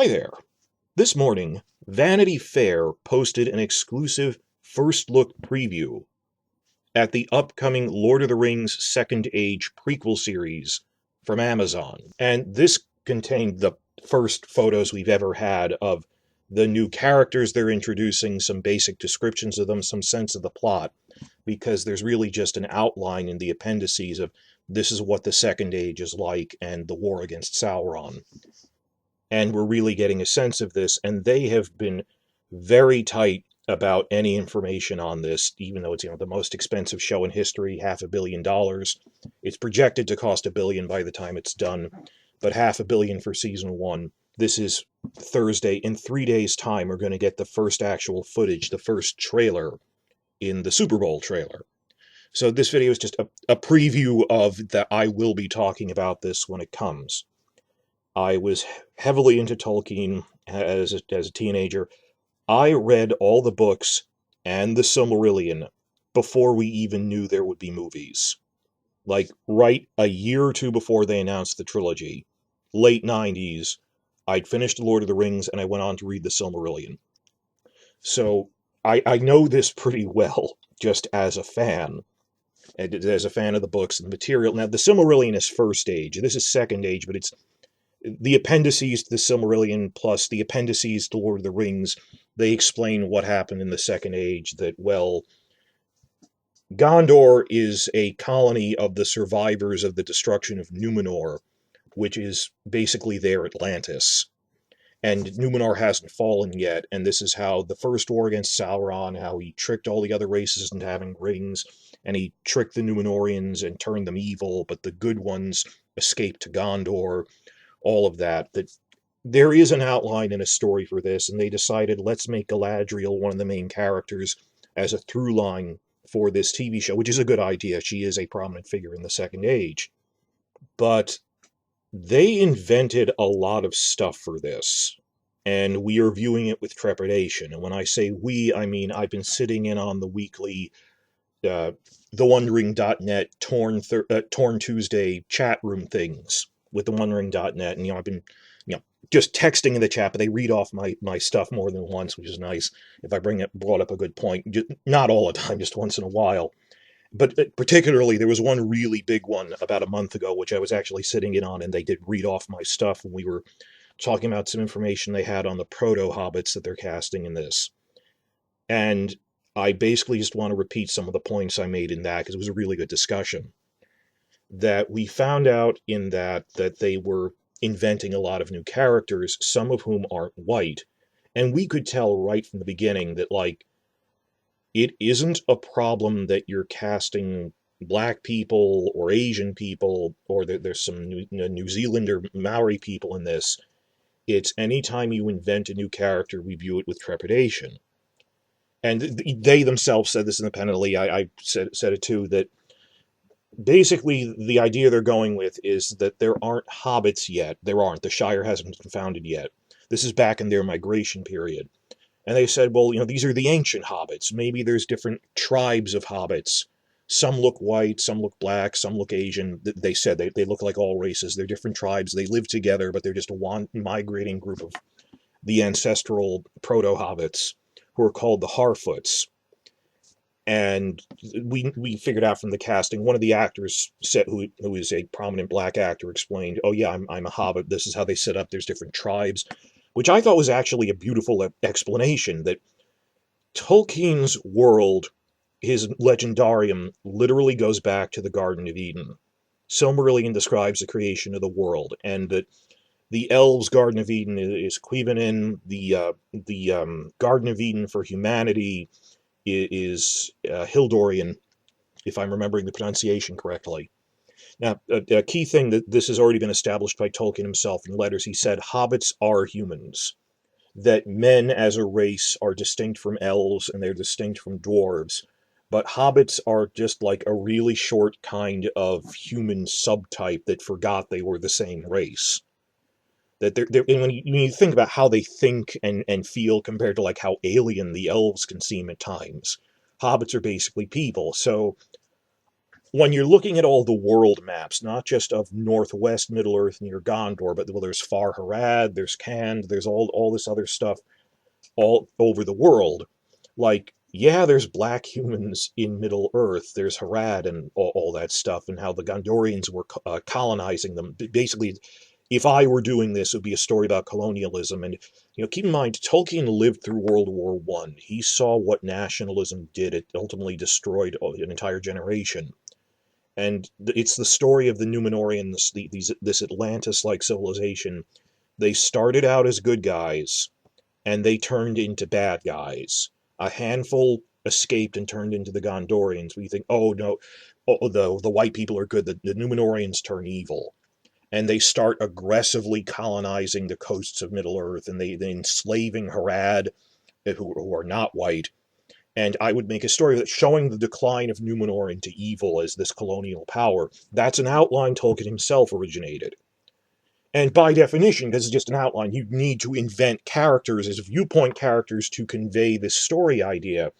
Hi there. This morning, Vanity Fair posted an exclusive first-look preview at the upcoming Lord of the Rings Second Age prequel series from Amazon. And this contained the first photos we've ever had of the new characters they're introducing, some basic descriptions of them, some sense of the plot, because there's really just an outline in the appendices of this is what the Second Age is like and the war against Sauron. And we're really getting a sense of this, and they have been very tight about any information on this, even though it's the most expensive show in history, $500 million. It's projected to cost $1 billion by the time it's done, but $500 million for season 1. This is Thursday. In 3 days' time, we're going to get the first actual footage, the first trailer in the Super Bowl trailer. So this video is just a preview of that. I will be talking about this when it comes. I was heavily into Tolkien as a teenager. I read all the books and the Silmarillion before we even knew there would be movies. Like, right a year or two before they announced the trilogy, late 90s, I'd finished Lord of the Rings and I went on to read the Silmarillion. So I know this pretty well, just as a fan. As a fan of the books and the material. Now, the Silmarillion is first age. This is second age, but it's the appendices to the Silmarillion plus the appendices to Lord of the Rings. They explain what happened in the Second Age, that, well, Gondor is a colony of the survivors of the destruction of Numenor, which is basically their Atlantis. And Numenor hasn't fallen yet, and this is how the first war against Sauron, how he tricked all the other races into having rings, and he tricked the Numenorians and turned them evil, but the good ones escaped to Gondor. All of that there is an outline and a story for this, and they decided, let's make Galadriel one of the main characters as a through line for this TV show, which is a good idea. She is a prominent figure in the Second Age. But they invented a lot of stuff for this, and we are viewing it with trepidation. And when I say we, I mean I've been sitting in on the weekly TheWondering.net Torn Tuesday chat room things with TheWondering.net, and I've been just texting in the chat, but they read off my stuff more than once, which is nice. If I brought up a good point, not all the time, just once in a while. But particularly, there was one really big one about a month ago, which I was actually sitting in on, and they did read off my stuff when we were talking about some information they had on the proto-Hobbits that they're casting in this. And I basically just want to repeat some of the points I made in that, because it was a really good discussion. That we found out in that they were inventing a lot of new characters, some of whom aren't white. And we could tell right from the beginning that, like, it isn't a problem that you're casting black people or Asian people, or that there's some New Zealand or Maori people in this. It's anytime you invent a new character, we view it with trepidation. And they themselves said this independently. I said it too, that basically the idea they're going with is that there aren't hobbits yet. There aren't. The Shire hasn't been founded yet. This is back in their migration period. And they said, well, these are the ancient hobbits. Maybe there's different tribes of hobbits. Some look white, some look black, some look Asian. They said they look like all races. They're different tribes. They live together, but they're just a migrating group of the ancestral proto-hobbits who are called the Harfoots. And we figured out from the casting, one of the actors said, who is a prominent black actor, explained, oh yeah, I'm a hobbit. This is how they set up. There's different tribes, which I thought was actually a beautiful explanation, that Tolkien's world, his legendarium, literally goes back to the Garden of Eden. Silmarillion describes the creation of the world, and that the Elves' Garden of Eden is Cuivanin, the Garden of Eden for humanity is Hildorian, if I'm remembering the pronunciation correctly. Now, a key thing that this has already been established by Tolkien himself in letters. He said, hobbits are humans. That men as a race are distinct from elves and they're distinct from dwarves. But hobbits are just like a really short kind of human subtype that forgot they were the same race. That when you think about how they think and feel compared to like how alien the elves can seem at times, hobbits are basically people. So when you're looking at all the world maps, not just of Northwest Middle-earth near Gondor, but well, there's Far Harad, there's Khand, there's all this other stuff all over the world. Like, yeah, there's black humans in Middle-earth, there's Harad and all that stuff, and how the Gondorians were colonizing them. Basically, if I were doing this, it would be a story about colonialism. And keep in mind, Tolkien lived through World War I. He saw what nationalism did. It ultimately destroyed an entire generation. And it's the story of the Númenóreans, this Atlantis-like civilization. They started out as good guys, and they turned into bad guys. A handful escaped and turned into the Gondorians. We think, oh no, the white people are good. The Númenóreans turn evil. And they start aggressively colonizing the coasts of Middle-earth, and they enslaving Harad, who are not white. And I would make a story that showing the decline of Númenor into evil as this colonial power. That's an outline Tolkien himself originated. And by definition, because it's just an outline, you need to invent characters as viewpoint characters to convey this story idea.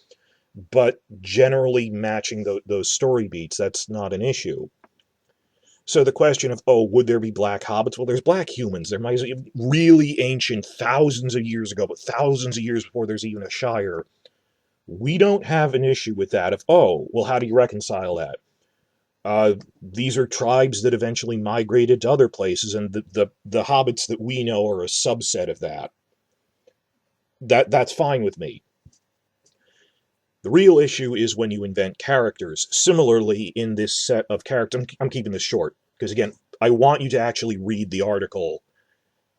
But generally matching those story beats, that's not an issue. So the question of, would there be black hobbits? Well, there's black humans. There might be really ancient, thousands of years ago, but thousands of years before there's even a Shire. We don't have an issue with that. Well, how do you reconcile that? These are tribes that eventually migrated to other places, and the hobbits that we know are a subset of that. That's fine with me. The real issue is when you invent characters. Similarly, in this set of characters, I'm keeping this short, because again, I want you to actually read the article,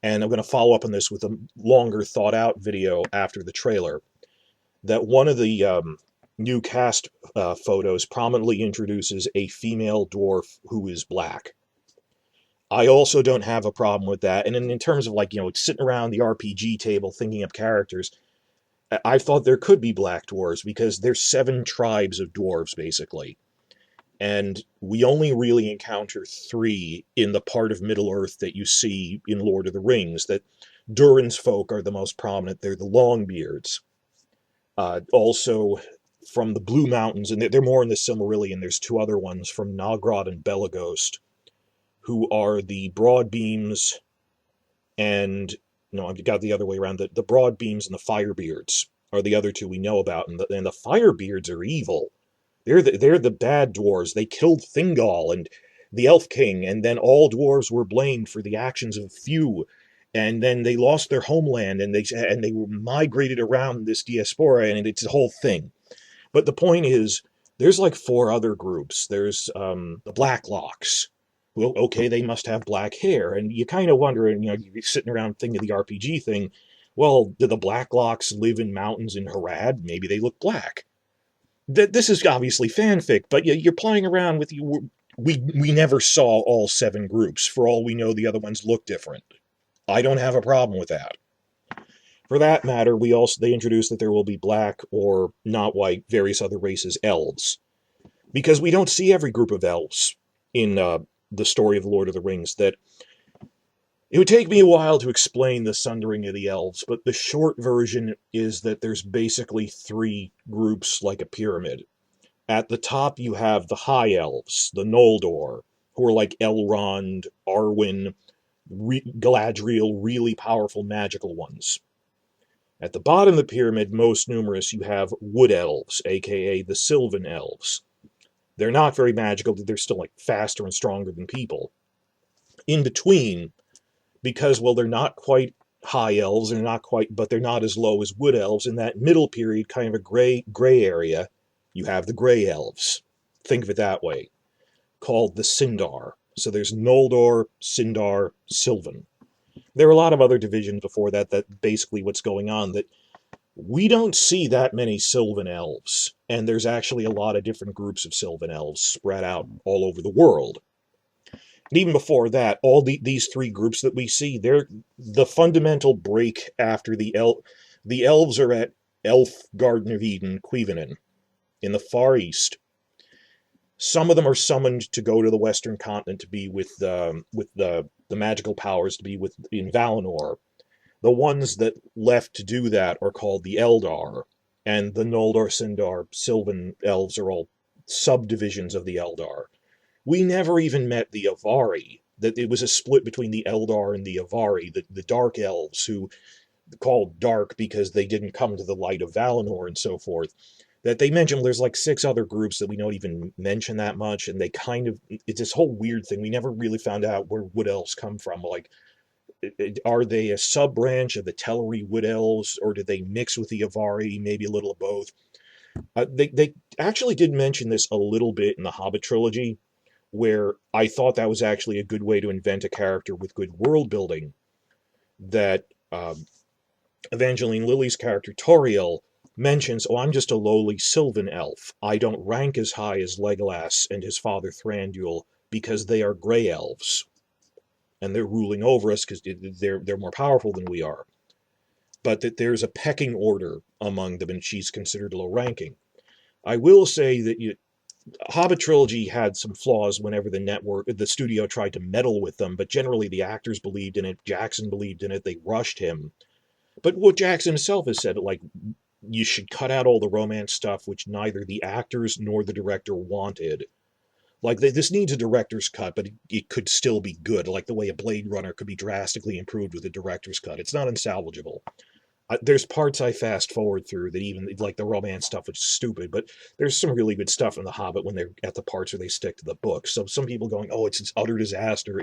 and I'm going to follow up on this with a longer thought-out video after the trailer, that one of the new cast photos prominently introduces a female dwarf who is black. I also don't have a problem with that, and in terms of sitting around the RPG table thinking of characters, I thought there could be black dwarves because there's 7 tribes of dwarves, basically. And we only really encounter 3 in the part of Middle-earth that you see in Lord of the Rings. That Durin's folk are the most prominent. They're the Longbeards. Also, from the Blue Mountains, and they're more in the Silmarillion, there's 2 other ones from Nogrod and Belagost, who are the Broadbeams and... No, I've got the other way around. The Broadbeams and the Firebeards are the other 2 we know about, and the Firebeards are evil. They're the bad dwarves. They killed Thingol and the Elf King, and then all dwarves were blamed for the actions of few, and then they lost their homeland, and they were migrated around this diaspora, and it's a whole thing. But the point is, there's 4 other groups. There's the Blacklocks. Well, okay, they must have black hair. And you kind of wonder, and you're sitting around thinking of the RPG thing, well, do the Blacklocks live in mountains in Harad? Maybe they look black. This is obviously fanfic, but you're playing around with... We never saw all 7 groups. For all we know, the other ones look different. I don't have a problem with that. For that matter, they introduced that there will be black or not white, various other races, elves. Because we don't see every group of elves in... the story of the Lord of the Rings. That it would take me a while to explain the sundering of the elves, but the short version is that there's basically 3 groups like a pyramid. At the top you have the High Elves, the Noldor, who are like Elrond, Arwen, Galadriel, really powerful magical ones. At the bottom of the pyramid, most numerous, you have Wood Elves, aka the Sylvan Elves. They're not very magical, but they're still faster and stronger than people. In between, because, well, they're not quite high elves, but they're not as low as wood elves, in that middle period, kind of a gray area, you have the gray elves. Think of it that way. Called the Sindar. So there's Noldor, Sindar, Sylvan. There are a lot of other divisions before that basically what's going on, that we don't see that many Sylvan Elves, and there's actually a lot of different groups of Sylvan Elves spread out all over the world. And even before that, all these 3 groups that we see, they're the fundamental break after the Elves are at Elf Garden of Eden, Cuivanen, in the Far East. Some of them are summoned to go to the Western Continent to be with the magical powers, to be in Valinor. The ones that left to do that are called the Eldar, and the Noldor, Sindar, Sylvan Elves are all subdivisions of the Eldar. We never even met the Avari. That it was a split between the Eldar and the Avari, the Dark Elves, who called dark because they didn't come to the light of Valinor and so forth. That they mentioned there's like 6 other groups that we don't even mention that much, and they kind of, it's this whole weird thing. We never really found out where Wood Elves come from. Like, are they a sub-branch of the Teleri Wood Elves, or did they mix with the Avari? Maybe a little of both. They actually did mention this a little bit in the Hobbit trilogy, where I thought that was actually a good way to invent a character with good world building. That Evangeline Lilly's character Toriel mentions, "Oh, I'm just a lowly Sylvan elf. I don't rank as high as Legolas and his father Thranduil because they are Grey Elves, and they're ruling over us because they're more powerful than we are. But that there's a pecking order among them, and she's considered low ranking." I will say that Hobbit trilogy had some flaws whenever the studio tried to meddle with them, but generally the actors believed in it. Jackson believed in it. They rushed him. But what Jackson himself has said, like, you should cut out all the romance stuff, which neither the actors nor the director wanted. Like, this needs a director's cut, but it could still be good, like the way a Blade Runner could be drastically improved with a director's cut. It's not unsalvageable. There's parts I fast forward through that even, like the romance stuff, which is stupid, but there's some really good stuff in The Hobbit when they're at the parts where they stick to the book. So some people going, oh, it's an utter disaster.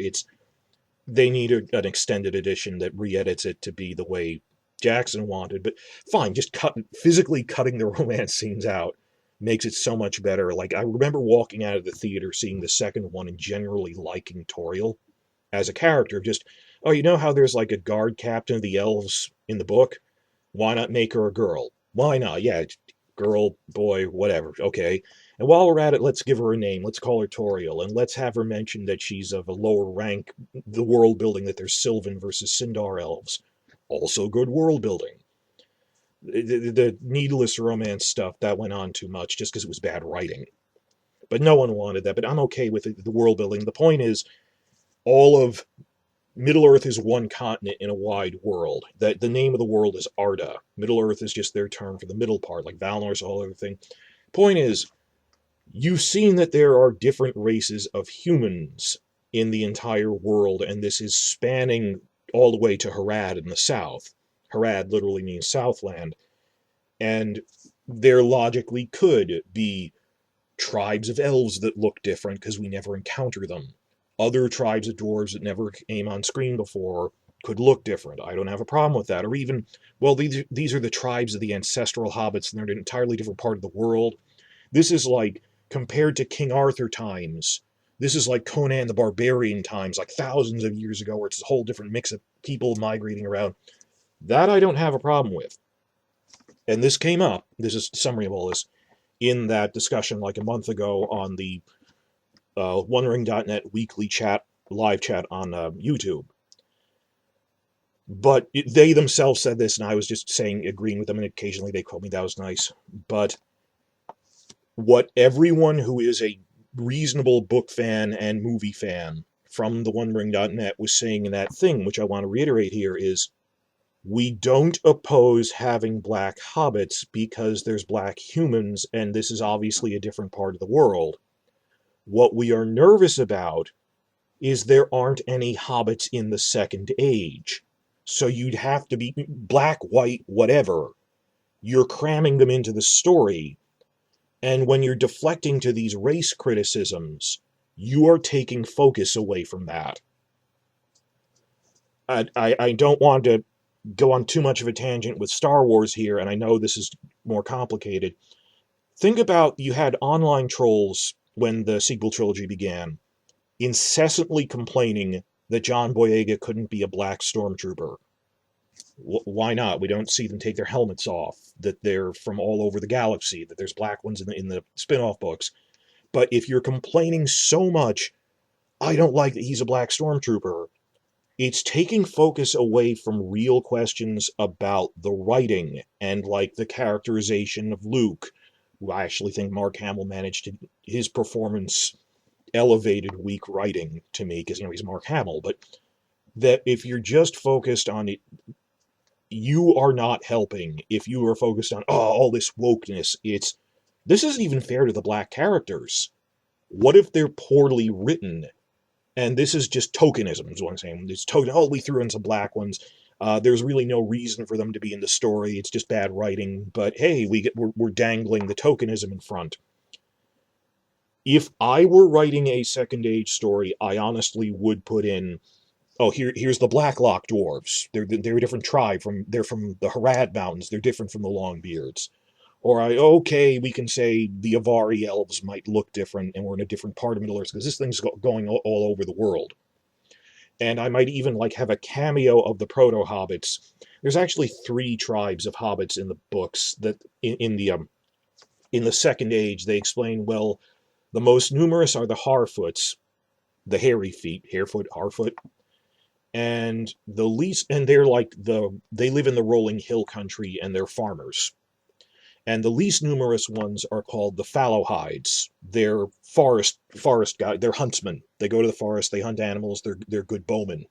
They need an extended edition that re-edits it to be the way Jackson wanted. But fine, just physically cutting the romance scenes out makes it so much better. Like, I remember walking out of the theater, seeing the second one, and generally liking Toriel as a character. Just, oh, you know how there's like a guard captain of the elves in the book? Why not make her a girl? Why not? Yeah, girl, boy, whatever. Okay. And while we're at it, let's give her a name. Let's call her Toriel, and let's have her mention that she's of a lower rank. The world building, that there's Sylvan versus Sindar elves. Also good world building. The needless romance stuff, that went on too much just because it was bad writing. But no one wanted that. But I'm okay with the world building. The point is, all of Middle-earth is one continent in a wide world. That the name of the world is Arda. Middle-earth is just their term for the middle part, like Valinor's all other thing. Point is, you've seen that there are different races of humans in the entire world, and this is spanning all the way to Harad in the south. Harad literally means Southland. And there logically could be tribes of elves that look different because we never encounter them. Other tribes of dwarves that never came on screen before could look different. I don't have a problem with that. Or even, well, these are the tribes of the ancestral hobbits, and they're in an entirely different part of the world. This is like, compared to King Arthur times, this is like Conan the Barbarian times, like thousands of years ago, where it's a whole different mix of people migrating around. That I don't have a problem with. And this came up, this is a summary of all this, in that discussion like a month ago on the OneRing.net weekly chat, live chat on YouTube. But they themselves said this, and I was just saying, agreeing with them, and occasionally they called me, that was nice. But what everyone who is a reasonable book fan and movie fan from the OneRing.net was saying in that thing, which I want to reiterate here, is we don't oppose having black hobbits because there's black humans, and this is obviously a different part of the world. What we are nervous about is there aren't any hobbits in the Second Age. So you'd have to be black, white, whatever. You're cramming them into the story. And when you're deflecting to these race criticisms, you are taking focus away from that. I don't want to go on too much of a tangent with Star Wars here, and I know this is more complicated. Think about, you had online trolls when the sequel trilogy began, incessantly complaining that John Boyega couldn't be a black stormtrooper. Why not? We don't see them take their helmets off, that they're from all over the galaxy, that there's black ones in the spin-off books. But if you're complaining so much, I don't like that he's a black stormtrooper, it's taking focus away from real questions about the writing and like the characterization of Luke, who I actually think Mark Hamill managed his performance elevated weak writing to me, because he's Mark Hamill. But that if you're just focused on it, you are not helping. If you are focused on all this wokeness, it's This isn't even fair to the black characters. What if they're poorly written? And this is just tokenism, is what I'm saying. It's token. Oh, we threw in some black ones. There's really no reason for them to be in the story. It's just bad writing. But hey, we're dangling the tokenism in front. If I were writing a Second Age story, I honestly would put in, oh, here's the Blacklock Dwarves. They're a different tribe. They're from the Harad Mountains. They're different from the Longbeards. Or okay, we can say the Avari Elves might look different, and we're in a different part of Middle Earth, because this thing's going all over the world. And I might even like have a cameo of the proto-hobbits. There's actually 3 tribes of hobbits in the books that in the Second Age they explain. Well, the most numerous are the Harfoots, the hairy feet, Harefoot, Harfoot, and the least, and they live in the rolling hill country, and they're farmers. And the least numerous ones are called the Fallowhides. They're forest guys. They're huntsmen. They go to the forest. They hunt animals. They're good bowmen.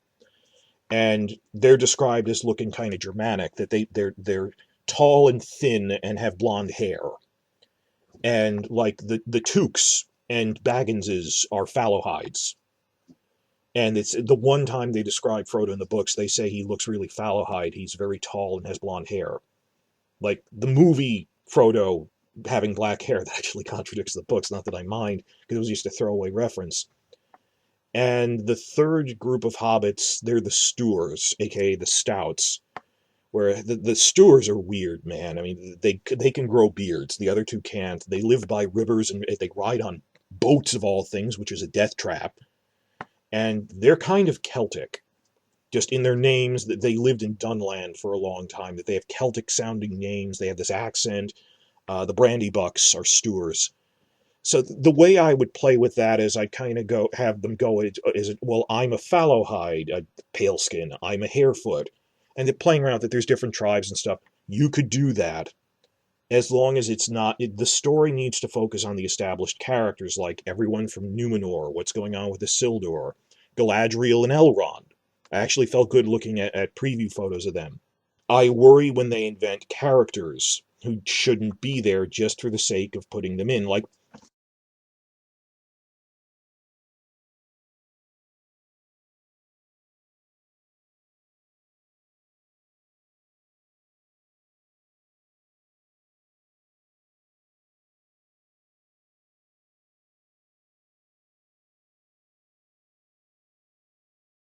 And they're described as looking kind of Germanic. That they're tall and thin and have blonde hair. And like the Tooks and Bagginses are Fallowhides. And it's the one time they describe Frodo in the books, they say he looks really Fallowhide. He's very tall and has blonde hair. Like the movie Frodo having black hair, that actually contradicts the books, not that I mind, because it was just a throwaway reference. And the third group of hobbits, they're the Stoors, aka the Stouts, where the Stoors are weird, man. I mean, they can grow beards. The other 2 can't. They live by rivers, and they ride on boats of all things, which is a death trap. And they're kind of Celtic. Just in their names, that they lived in Dunland for a long time, that they have Celtic-sounding names, they have this accent. The Brandybucks are Stoors. So the way I would play with that is I'd kind of have them go, well, I'm a Fallowhide, a pale skin, I'm a Harefoot. And they're playing around that there's different tribes and stuff. You could do that, as long as it's not, the story needs to focus on the established characters, like everyone from Numenor, what's going on with the Isildur, Galadriel and Elrond. I actually felt good looking at preview photos of them. I worry when they invent characters who shouldn't be there just for the sake of putting them in. Like,